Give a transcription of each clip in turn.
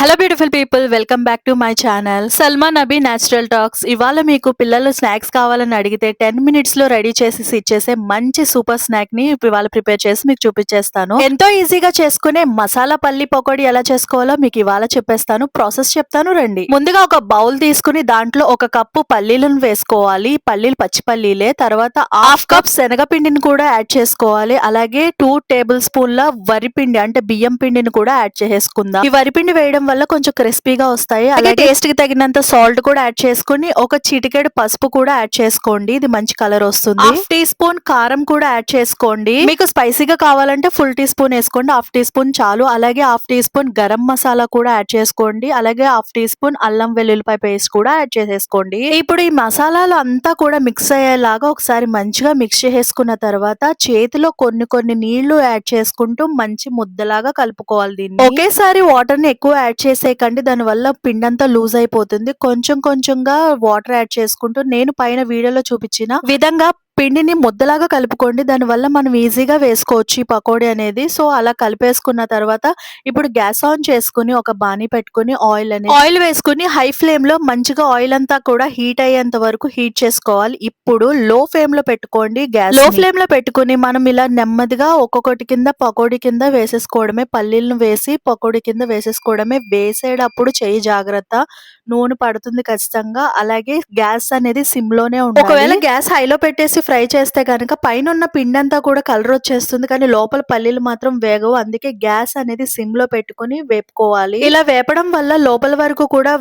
Hello beautiful people, welcome back to my channel Salma Nabi natural talks. ఇవాళ మీకు పిల్లలు snacks కావాలని అడిగితే 10 మినిట్స్ లో రెడీ చేసి ఇచ్చేసే మంచి సూపర్ స్నాక్ ని ఇవాళ ప్రిపేర్ చేసి మీకు చూపించేస్తాను. ఎంతో ఈజీగా చేసుకునే మసాలా పల్లి పకోడీ ఎలా చేసుకోవాలో మీకు ఇవాళ చెప్పేస్తాను. ప్రాసెస్ చెప్తాను రండి. ముందుగా ఒక బౌల్ తీసుకుని దాంట్లో ఒక కప్పు పల్లీలను వేసుకోవాలి. పల్లీలు పచ్చి పల్లీలే. తర్వాత హాఫ్ కప్ శనగపిండిని కూడా యాడ్ చేసుకోవాలి. అలాగే 2 టేబుల్ స్పూన్ల వరిపిండి అంటే బియ్యం పిండిని కూడా యాడ్ చేసుకుందాం. ఈ వరిపిండి వేయడం వల్ల కొంచెం క్రిస్పీగా వస్తాయి. అలాగే టేస్ట్ కి తగినంత సాల్ట్ కూడా యాడ్ చేసుకుని ఒక చిటికెడు పసుపు కూడా యాడ్ చేసుకోండి. ఇది మంచి కలర్ వస్తుంది. హాఫ్ టీ స్పూన్ కారం కూడా యాడ్ చేసుకోండి. మీకు స్పైసీగా కావాలంటే ఫుల్ టీ స్పూన్ వేసుకోండి. హాఫ్ టీ స్పూన్ చాలు. అలాగే half teaspoon garam masala కూడా యాడ్ చేసుకోండి. అలాగే హాఫ్ టీ స్పూన్ అల్లం వెల్లుల్లిపాయ పేస్ట్ కూడా యాడ్ చేసేసుకోండి. ఇప్పుడు ఈ మసాలాలు అంతా కూడా మిక్స్ అయ్యేలాగా ఒకసారి మంచిగా మిక్స్ చేసుకున్న తర్వాత చేతిలో కొన్ని కొన్ని నీళ్లు యాడ్ చేసుకుంటూ మంచి ముద్దలాగా కలుపుకోవాలి. దీన్ని ఒకేసారి వాటర్ ని ఎక్కువ యాడ్ చేసేయకండి, దాని వల్ల పిండి అంతా లూజ్ అయిపోతుంది. కొంచెం కొంచెంగా వాటర్ యాడ్ చేసుకుంటూ నేను పైన వీడియోలో చూపించిన విధంగా పిండిని ముద్దలాగా కలుపుకోండి. దానివల్ల మనం ఈజీగా వేసుకోవచ్చు ఈ పకోడీ అనేది. సో అలా కలిపేసుకున్న తర్వాత ఇప్పుడు గ్యాస్ ఆన్ చేసుకుని ఒక బాణీ పెట్టుకుని ఆయిల్ వేసుకుని హై ఫ్లేమ్ లో మంచిగా ఆయిల్ అంతా కూడా హీట్ అయ్యేంత వరకు హీట్ చేసుకోవాలి. ఇప్పుడు లో ఫ్లేమ్ లో పెట్టుకోండి. లో ఫ్లేమ్ లో పెట్టుకుని మనం ఇలా నెమ్మదిగా ఒక్కొక్కటి కింద పకోడీ కింద వేసేసుకోవడమే. పల్లీలను వేసి పకోడీ కింద వేసేసుకోవడమే. వేసేటప్పుడు చెయ్యి జాగ్రత్త, నూనె పడుతుంది ఖచ్చితంగా. అలాగే గ్యాస్ అనేది సిమ్ లోనే ఉండాలి. ఒకవేళ గ్యాస్ హైలో పెట్టేసి ఫ్రై చేస్తే కనుక పైన ఉన్న పిండి అంతా కూడా కలర్ వచ్చేస్తుంది, కానీ లోపల పల్లీలు మాత్రం వేగవు. అందుకే గ్యాస్ అనేది సిమ్ లో పెట్టుకుని వేపుకోవాలి. ఇలా వేపడం వల్ల లోపల వరకు కూడా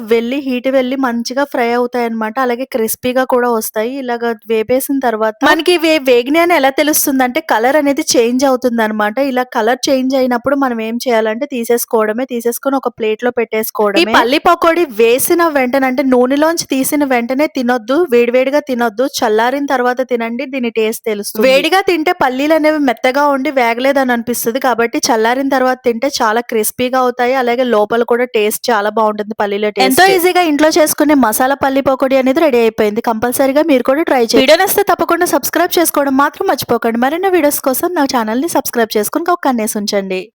హీట్ వెళ్ళి మంచిగా ఫ్రై అవుతాయి అనమాట. అలాగే క్రిస్పీగా కూడా వస్తాయి. ఇలాగ వేపేసిన తర్వాత మనకి వేగినాయి అని ఎలా తెలుస్తుంది అంటే కలర్ అనేది చేంజ్ అవుతుంది అనమాట. ఇలా కలర్ చేంజ్ అయినప్పుడు మనం ఏం చేయాలంటే తీసేసుకోవడమే. తీసేసుకొని ఒక ప్లేట్ లో పెట్టేసుకోవడం. ఈ పల్లి పకోడీ వేసిన వెంటనే అంటే నూనెలోంచి తీసిన వెంటనే తినొద్దు, వేడివేడిగా తినొద్దు. చల్లారిన తర్వాత తినండి, దీని టేస్ట్ తెలుస్తుంది. వేడిగా తింటే పల్లీలు అనేవి మెత్తగా ఉండి వేగలేదని అనిపిస్తుంది. కాబట్టి చల్లారిన తర్వాత తింటే చాలా క్రిస్పీగా అవుతాయి. అలాగే లోపల కూడా టేస్ట్ చాలా బాగుంటుంది. పల్లీల టేస్ట్ ఎంతో ఈజీగా ఇంట్లో చేసుకునే మసాలా పల్లి పకోడీ అనేది రెడీ అయిపోయింది. కంపల్సరీగా మీరు కూడా ట్రై చేయండి. వీడియో నచ్చితే తప్పకుండా సబ్స్క్రైబ్ చేసుకోవడం మాత్రం మర్చిపోకండి. మరిన్ని వీడియోస్ కోసం నా ఛానల్ ని సబ్స్క్రైబ్ చేసుకుని ఒక కన్నేసి ఉంచండి.